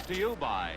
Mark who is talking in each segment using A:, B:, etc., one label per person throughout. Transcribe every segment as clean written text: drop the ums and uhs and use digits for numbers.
A: Brought to you by...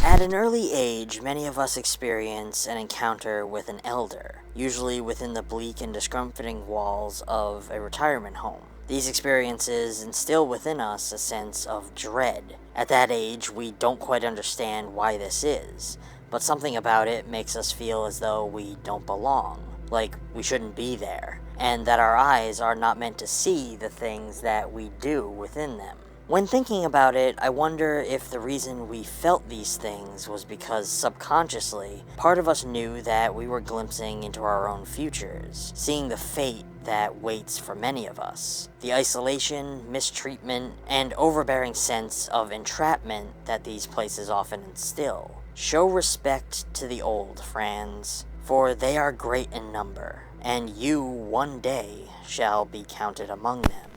B: At an early age, many of us experience an encounter with an elder, usually within the bleak and discomforting walls of a retirement home. These experiences instill within us a sense of dread. At that age, we don't quite understand why this is, but something about it makes us feel as though we don't belong, like we shouldn't be there, and that our eyes are not meant to see the things that we do within them. When thinking about it, I wonder if the reason we felt these things was because subconsciously, part of us knew that we were glimpsing into our own futures, seeing the fate that waits for many of us. The isolation, mistreatment, and overbearing sense of entrapment that these places often instill. Show respect to the old, Franz, for they are great in number, and you one day shall be counted among them.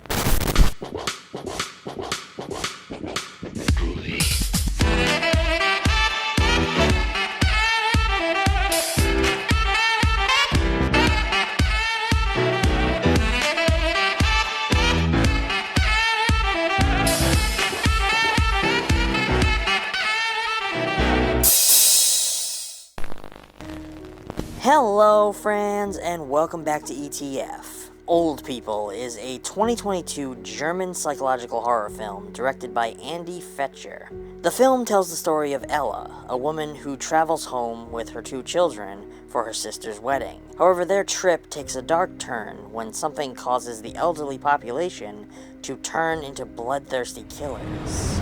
B: Hello, friends, and welcome back to ETF. Old People is a 2022 German psychological horror film directed by Andy Fetcher. The film tells the story of Ella, a woman who travels home with her two children for her sister's wedding. However, their trip takes a dark turn when something causes the elderly population to turn into bloodthirsty killers.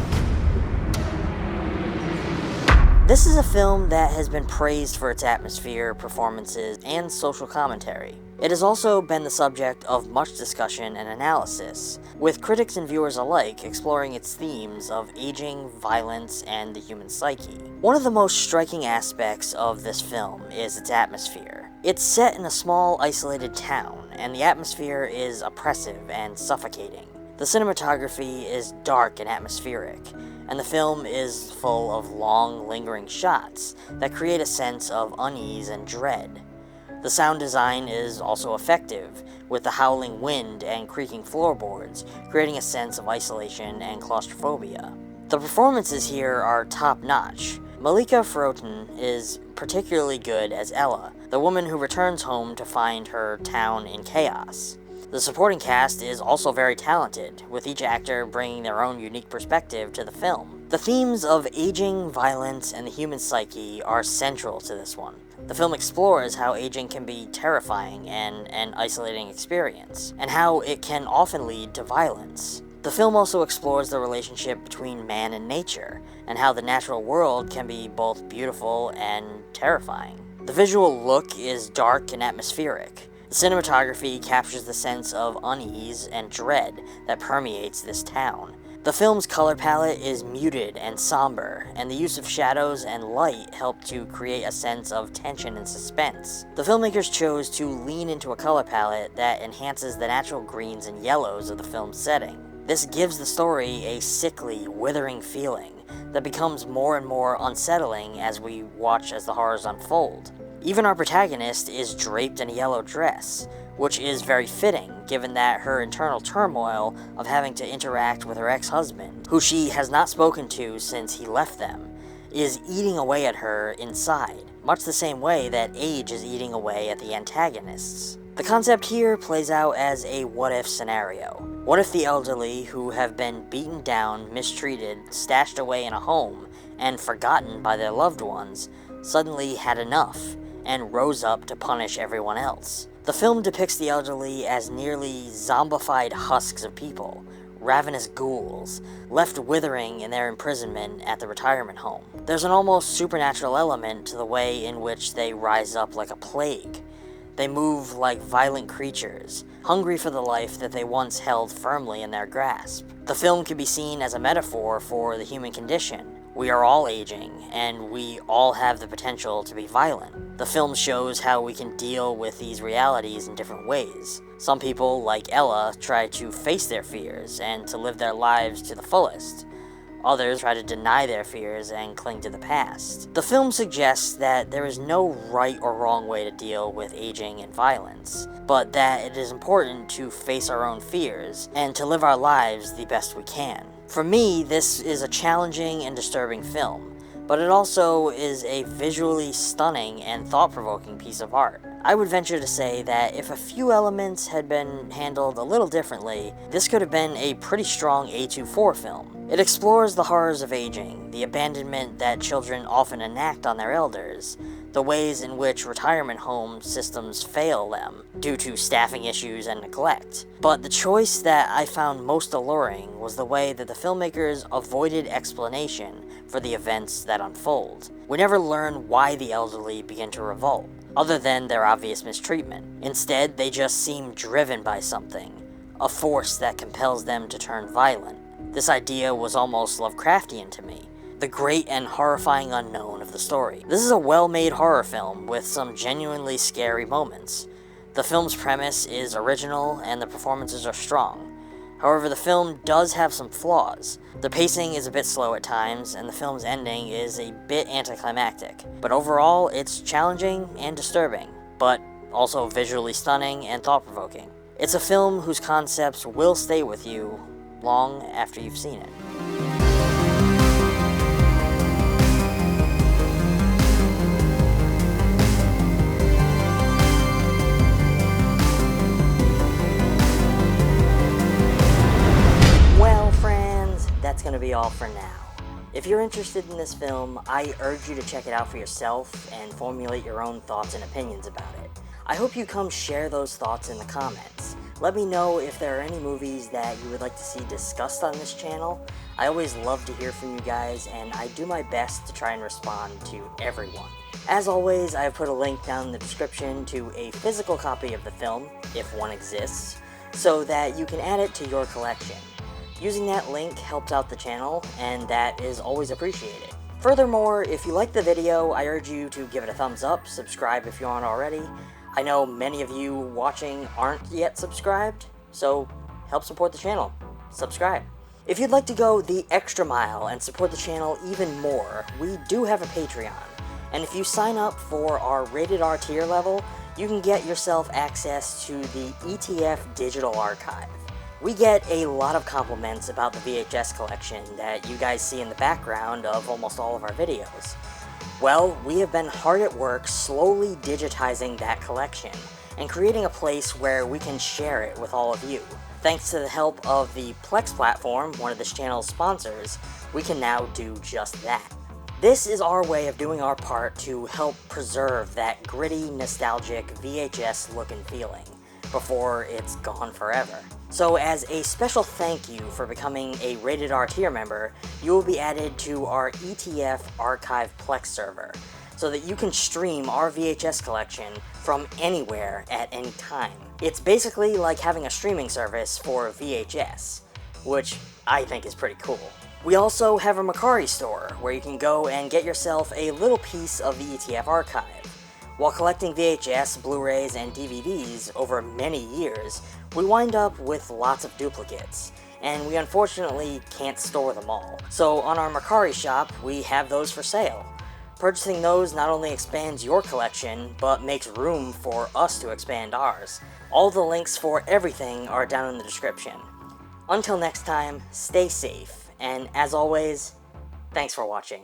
B: This is a film that has been praised for its atmosphere, performances, and social commentary. It has also been the subject of much discussion and analysis, with critics and viewers alike exploring its themes of aging, violence, and the human psyche. One of the most striking aspects of this film is its atmosphere. It's set in a small, isolated town, and the atmosphere is oppressive and suffocating. The cinematography is dark and atmospheric, and the film is full of long, lingering shots that create a sense of unease and dread. The sound design is also effective, with the howling wind and creaking floorboards creating a sense of isolation and claustrophobia. The performances here are top-notch. Malika Ferrotin is particularly good as Ella, the woman who returns home to find her town in chaos. The supporting cast is also very talented, with each actor bringing their own unique perspective to the film. The themes of aging, violence, and the human psyche are central to this one. The film explores how aging can be terrifying and an isolating experience, and how it can often lead to violence. The film also explores the relationship between man and nature, and how the natural world can be both beautiful and terrifying. The visual look is dark and atmospheric. The cinematography captures the sense of unease and dread that permeates this town. The film's color palette is muted and somber, and the use of shadows and light help to create a sense of tension and suspense. The filmmakers chose to lean into a color palette that enhances the natural greens and yellows of the film's setting. This gives the story a sickly, withering feeling that becomes more and more unsettling as we watch as the horrors unfold. Even our protagonist is draped in a yellow dress, which is very fitting given that her internal turmoil of having to interact with her ex-husband, who she has not spoken to since he left them, is eating away at her inside, much the same way that age is eating away at the antagonists. The concept here plays out as a what-if scenario. What if the elderly, who have been beaten down, mistreated, stashed away in a home, and forgotten by their loved ones, suddenly had enough, and rose up to punish everyone else? The film depicts the elderly as nearly zombified husks of people, ravenous ghouls, left withering in their imprisonment at the retirement home. There's an almost supernatural element to the way in which they rise up like a plague. They move like violent creatures, hungry for the life that they once held firmly in their grasp. The film can be seen as a metaphor for the human condition. We are all aging, and we all have the potential to be violent. The film shows how we can deal with these realities in different ways. Some people, like Ella, try to face their fears and to live their lives to the fullest. Others try to deny their fears and cling to the past. The film suggests that there is no right or wrong way to deal with aging and violence, but that it is important to face our own fears and to live our lives the best we can. For me, this is a challenging and disturbing film, but it also is a visually stunning and thought-provoking piece of art. I would venture to say that if a few elements had been handled a little differently, this could have been a pretty strong A24 film. It explores the horrors of aging, the abandonment that children often enact on their elders, the ways in which retirement home systems fail them due to staffing issues and neglect. But the choice that I found most alluring was the way that the filmmakers avoided explanation for the events that unfold. We never learn why the elderly begin to revolt, other than their obvious mistreatment. Instead, they just seem driven by something, a force that compels them to turn violent. This idea was almost Lovecraftian to me, the great and horrifying unknown of the story. This is a well-made horror film with some genuinely scary moments. The film's premise is original and the performances are strong. However, the film does have some flaws. The pacing is a bit slow at times, and the film's ending is a bit anticlimactic. But overall, it's challenging and disturbing, but also visually stunning and thought-provoking. It's a film whose concepts will stay with you long after you've seen it. That's going to be all for now. If you're interested in this film, I urge you to check it out for yourself and formulate your own thoughts and opinions about it. I hope you come share those thoughts in the comments. Let me know if there are any movies that you would like to see discussed on this channel. I always love to hear from you guys, and I do my best to try and respond to everyone. As always, I have put a link down in the description to a physical copy of the film, if one exists, so that you can add it to your collection. Using that link helps out the channel, and that is always appreciated. Furthermore, if you like the video, I urge you to give it a thumbs up, subscribe if you aren't already. I know many of you watching aren't yet subscribed, so help support the channel. Subscribe. If you'd like to go the extra mile and support the channel even more, we do have a Patreon. And if you sign up for our Rated R tier level, you can get yourself access to the ETF Digital Archive. We get a lot of compliments about the VHS collection that you guys see in the background of almost all of our videos. Well, we have been hard at work slowly digitizing that collection and creating a place where we can share it with all of you. Thanks to the help of the Plex platform, one of this channel's sponsors, we can now do just that. This is our way of doing our part to help preserve that gritty, nostalgic VHS look and feeling before it's gone forever. So as a special thank you for becoming a Rated R tier member, you will be added to our ETF Archive Plex server, so that you can stream our VHS collection from anywhere at any time. It's basically like having a streaming service for VHS, which I think is pretty cool. We also have a Mercari store, where you can go and get yourself a little piece of the ETF archive. While collecting VHS, Blu-rays, and DVDs over many years, we wind up with lots of duplicates, and we unfortunately can't store them all. So on our Mercari shop, we have those for sale. Purchasing those not only expands your collection, but makes room for us to expand ours. All the links for everything are down in the description. Until next time, stay safe, and as always, thanks for watching.